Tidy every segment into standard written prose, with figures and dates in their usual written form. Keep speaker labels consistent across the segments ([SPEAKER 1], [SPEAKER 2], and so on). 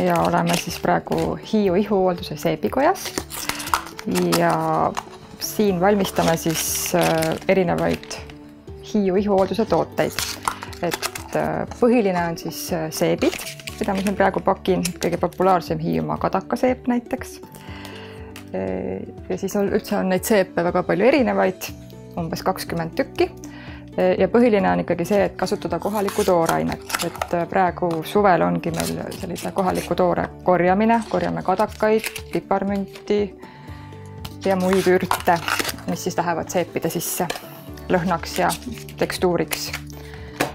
[SPEAKER 1] ja oleme siis praegu Hiiu ihuhoolduse seebikojas ja siin valmistame siis erinevaid Hiiu ihuhoolduse tooteid. Et põhiline on siis seebid, mida ma siin praegu pakin, kõige populaarsem Hiiumaa kadakaseep näiteks. Ja siis üldse on neid seepe väga palju erinevaid, umbes 20 tükki. Ja põhiline on ikkagi see, et kasutada kohalikku toorainet. Et praegu suvel ongi meil sellise kohaliku toore korjamine. Korjame kadakaid, piparmünti ja muid ürte, mis siis lähevad seepide sisse lõhnaks ja tekstuuriks.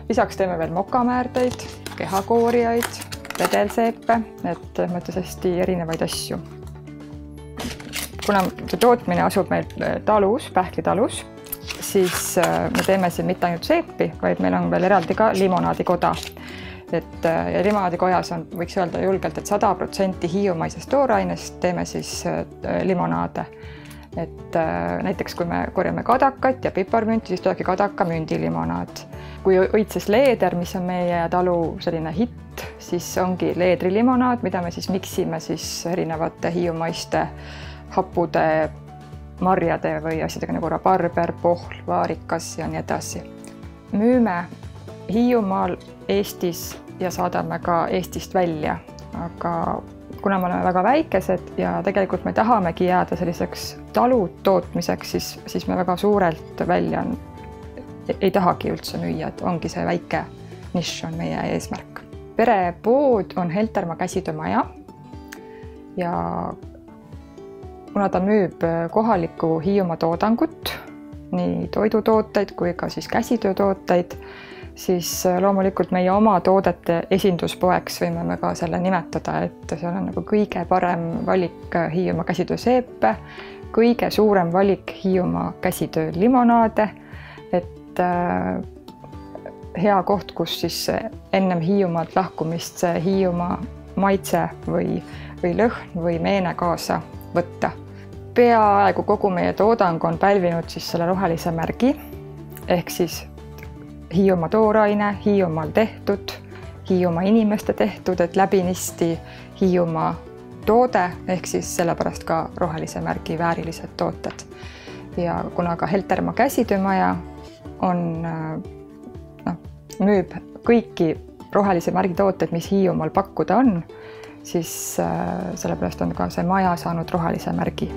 [SPEAKER 1] Lisaks teeme veel mokamäärdeid, kehakoorijaid, vedelseepe, et mõttes hästi erinevaid asju. Kuna see tootmine asub meil talus, Pähklitalus, siis me teeme siin mitte ainult seepi, vaid meil on veel eraldi ka limonaadikoda. Ja limonaadikojas on, võiks öelda julgelt, et 100% hiiumaisest toorainest teeme siis limonaade. Et näiteks kui me korjame kadakat ja piparmünti, siis tulebki kadaka mündilimonaad. Kui õitses leeder, mis on meie talu selline hitt, siis ongi leedrilimonaad, mida me siis miksime siis erinevate hiiumaiste happude, marjade või asjadega nagu rabarber, pohl, vaarikas ja nii edasi. Müüme Hiiumaal, Eestis ja saadame ka Eestist välja, aga kuna me oleme väga väikesed ja tegelikult me tahamegi jääda selliseks talutootmiseks, siis me väga suurelt välja ei tahagi üldse müüa, et ongi see väike nišš on meie eesmärk. Perepood on Heltermaa käsitöömaja ja kuna ta müüb kohalikku Hiiumaa toodangut, nii toidutooteid kui ka siis käsitöötooteid, siis loomulikult meie oma toodete esinduspoeks võime me ka selle nimetada, et see on nagu kõige parem valik Hiiumaa käsitööseepe, kõige suurem valik Hiiumaa käsitöölimonaade, et hea koht, kus siis ennem Hiiumaalt lahkumist see Hiiumaa maitse või lõhn või meene kaasa võtta. Peaaegu kogu meie toodang on pälvinud siis selle rohelise märgi, ehk siis Hiiumaa tooraine, Hiiumaal tehtud, Hiiumaa inimeste tehtud, et läbinisti Hiiumaa toode, ehk siis sellepärast ka rohelise märgi väärilised tooted. Ja kuna ka Heltermaa käsitöömaja müüb kõiki rohelise märgi tooteid, mis Hiiumaal pakkuda on, siis sellepärast on ka see maja saanud rohelise märgi.